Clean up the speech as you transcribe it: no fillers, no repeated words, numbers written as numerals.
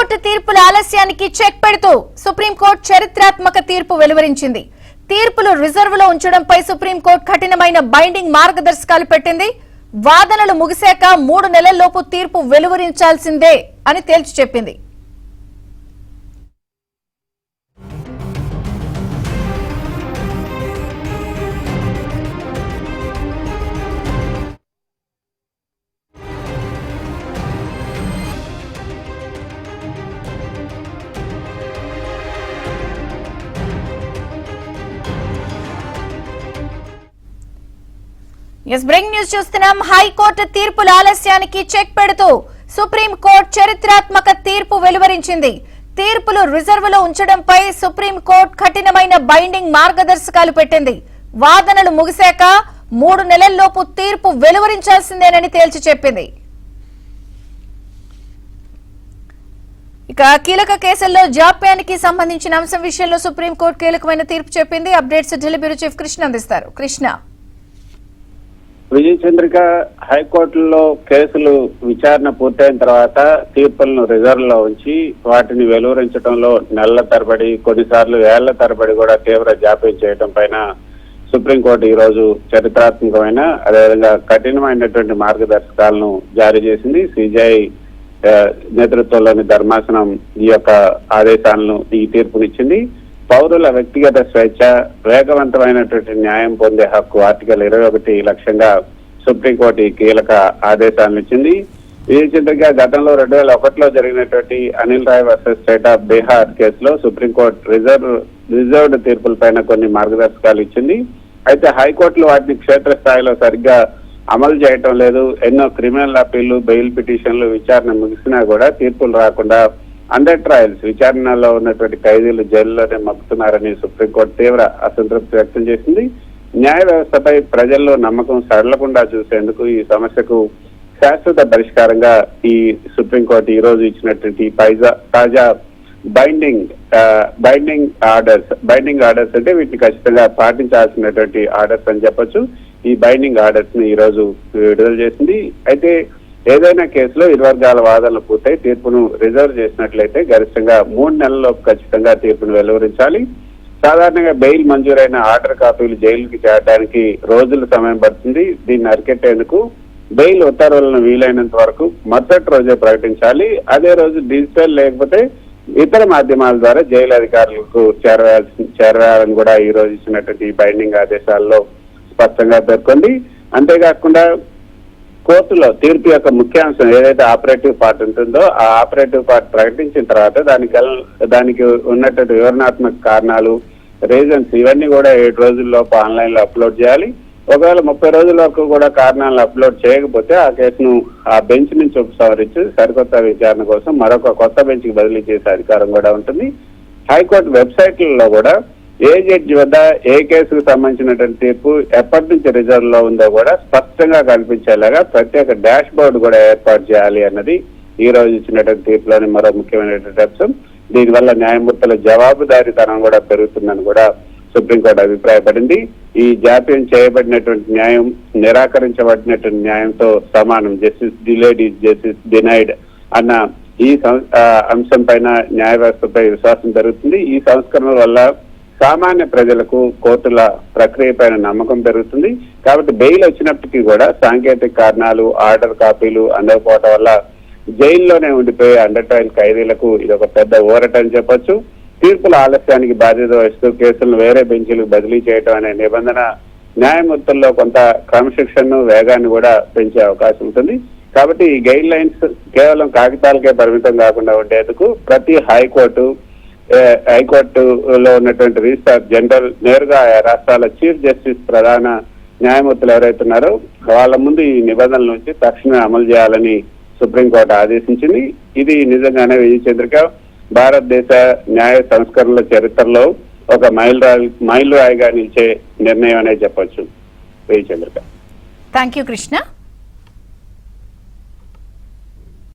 High court తీర్పుల ఆలస్యానికి check పెడుతూ supreme court చరిత్రాత్మక తీర్పు వెలువరించింది. తీర్పులు రిజర్వ్ లో ఉంచడంపై సుప్రీంకోర్టు కఠినమైన బైండింగ్ మార్గదర్శకాలు పెట్టింది. వాదనలు ముగిశాక 3 నెలల్లోపు తీర్పు వెలువరించాల్సిందే అని తేల్చి చెప్పింది. బ్రేకింగ్ న్యూస్ చూస్తున్నాం. హైకోర్టు తీర్పుల ఆలస్యానికి చెక్ పెడుతూ సుప్రీంకోర్టు చరిత్రాత్మక తీర్పు వెలువరించింది. తీర్పులు రిజర్వ్ లో ఉంచడంపై సుప్రీంకోర్టు కఠినమైన బైండింగ్ మార్గదర్శకాలు పెట్టింది. వాదనలు ముగిశాక 3 నెలల్లోపు తీర్పు వెలువరించాల్సిందేనని తేల్చి చెప్పింది. ఇక కీలక కేసుల్లో జాప్యానికి సంబంధించిన అంశం విషయంలో సుప్రీంకోర్టు కీలకమైన తీర్పు చెప్పింది. Updates Delhi bureau chief Krishna అందిస్తారు. కృష్ణ. విజయ చంద్రిక, హైకోర్టులో కేసులు విచారణ పూర్తయిన తర్వాత తీర్పులను రిజర్వ్ లో ఉంచి వాటిని వెలువరించడంలో నెలల తరబడి, కొన్నిసార్లు ఏళ్ల తరబడి కూడా తీవ్ర జాప్యం చేయడం పైన సుప్రీంకోర్టు ఈ రోజు చరిత్రాత్మకమైన అదేవిధంగా కఠినమైనటువంటి మార్గదర్శకాలను జారీ చేసింది. సిజేఐ నేతృత్వంలోని ధర్మాసనం ఈ యొక్క ఆదేశాలను, ఈ తీర్పునిచ్చింది. పౌరుల వ్యక్తిగత స్వేచ్ఛ, వేగవంతమైనటువంటి న్యాయం పొందే హక్కు ఆర్టికల్ 21 లక్ష్యంగా సుప్రీంకోర్టు ఈ కీలక ఆదేశాలను ఇచ్చింది. విజయచంద్రిగా గతంలో 2001లో జరిగినటువంటి Anil Rai versus state of Bihar కేసులో సుప్రీంకోర్టు రిజర్వ్డ్ తీర్పులపైన కొన్ని మార్గదర్శకాలు ఇచ్చింది. అయితే హైకోర్టులు వాటిని క్షేత్రస్థాయిలో సరిగ్గా అమలు చేయటం లేదు. ఎన్నో క్రిమినల్ అప్పీళ్లు, బెయిల్ పిటిషన్లు విచారణ ముగిసినా కూడా తీర్పులు రాకుండా అండర్ ట్రయల్స్, విచారణలో ఉన్నటువంటి ఖైదీలు జైల్లోనే మగ్గుతున్నారని సుప్రీంకోర్టు తీవ్ర అసంతృప్తి వ్యక్తం చేసింది. న్యాయ వ్యవస్థపై ప్రజల్లో నమ్మకం సడలకుండా చూసేందుకు ఈ సమస్యకు శాశ్వత పరిష్కారంగా ఈ సుప్రీంకోర్టు ఈ రోజు ఇచ్చినటువంటి తాజా బైండింగ్ ఆర్డర్స్ అంటే వీటిని ఖచ్చితంగా పాటించాల్సినటువంటి ఆర్డర్స్ అని చెప్పొచ్చు. ఈ బైండింగ్ ఆర్డర్స్ ని ఈ రోజు విడుదల చేసింది. అయితే ఏదైనా కేసులో ఇరు వర్గాల వాదనలు పూర్తయి తీర్పును రిజర్వ్ చేసినట్లయితే గరిష్టంగా 3 నెలల్లోపు ఖచ్చితంగా తీర్పును వెలువరించాలి. సాధారణంగా బెయిల్ మంజూరైన ఆర్డర్ కాపీలు జైలుకి చేరడానికి రోజుల సమయం పడుతుంది. దీన్ని అరికెట్టేందుకు బెయిల్ ఉత్తర్వులను వీలైనంత వరకు మరుసటి రోజే ప్రకటించాలి. అదే రోజు డిజిటల్ లేకపోతే ఇతర మాధ్యమాల ద్వారా జైలు అధికారులకు చేరవేయాలని కూడా ఈ రోజు ఇచ్చినటువంటి బైండింగ్ ఆదేశాల్లో స్పష్టంగా పేర్కొంది. అంతేకాకుండా కోర్టులో తీర్పు యొక్క ముఖ్యాంశం ఏదైతే ఆపరేటివ్ పార్ట్ ఉంటుందో ఆ ఆపరేటివ్ పార్ట్ ప్రకటించిన తర్వాత దానికి ఉన్నటువంటి వివరణాత్మక కారణాలు, రీజన్స్ ఇవన్నీ కూడా 7 రోజుల్లోపు ఆన్లైన్ లో అప్లోడ్ చేయాలి. ఒకవేళ 30 రోజుల వరకు కూడా కారణాలను అప్లోడ్ చేయకపోతే ఆ కేసును ఆ బెంచ్ నుంచి ఉపసంహరించి సరికొత్త విచారణ కోసం మరొక కొత్త బెంచ్ కి బదిలీ చేసే అధికారం కూడా ఉంటుంది. హైకోర్టు వెబ్సైట్లలో కూడా ఏ జడ్జి వద్ద ఏ కేసుకు సంబంధించినటువంటి తీర్పు ఎప్పటి నుంచి రిజర్వ్ లో ఉందో కూడా స్పష్టంగా కనిపించేలాగా ప్రత్యేక డాష్ బోర్డు కూడా ఏర్పాటు చేయాలి అన్నది ఈ రోజు ఇచ్చినటువంటి తీర్పులోని మరో ముఖ్యమైనటువంటి అంశం. దీనివల్ల న్యాయమూర్తుల జవాబుదారీతనం కూడా పెరుగుతుందని కూడా సుప్రీంకోర్టు అభిప్రాయపడింది. ఈ జాప్యం చేయబడినటువంటి న్యాయం నిరాకరించబడినటువంటి న్యాయంతో సమానం. Justice delayed is justice denied అన్న ఈ అంశం పైన న్యాయ వ్యవస్థపై విశ్వాసం పెరుగుతుంది. ఈ సంస్కరణల వల్ల సామాన్య ప్రజలకు కోర్టుల ప్రక్రియ పైన నమ్మకం పెరుగుతుంది. కాబట్టి బెయిల్ వచ్చినప్పటికీ కూడా సాంకేతిక కారణాలు, ఆర్డర్ కాపీలు అందకపోవడం వల్ల జైల్లోనే ఉండిపోయే అండర్ ట్రయల్ ఖైదీలకు ఇది ఒక పెద్ద ఊరట అని చెప్పొచ్చు. తీర్పుల ఆలస్యానికి బాధ్యత వహిస్తూ కేసులను వేరే బెంచీలకు బదిలీ చేయడం అనే నిబంధన న్యాయమూర్తుల్లో కొంత క్రమశిక్షణను, వేగాన్ని కూడా పెంచే అవకాశం ఉంటుంది. కాబట్టి ఈ గైడ్ లైన్స్ కేవలం కాగితాలకే పరిమితం కాకుండా ఉండేందుకు ప్రతి హైకోర్టులో ఉన్నటువంటి రిజిస్ట్రార్ జనరల్ నేరుగా రాష్ట్రాల చీఫ్ జస్టిస్, ప్రధాన న్యాయమూర్తులు ఎవరైతే ఉన్నారో వాళ్ళ ముందు ఈ నిబంధనల నుంచి తక్షణమే అమలు చేయాలని సుప్రీంకోర్టు ఆదేశించింది. ఇది నిజంగానే విజయచంద్రిక భారతదేశ న్యాయ సంస్కరణల చరిత్రలో ఒక మైలురాయిగా నిలిచే నిర్ణయం అనే చెప్పొచ్చు. విజయచంద్రిక. Thank you Krishna.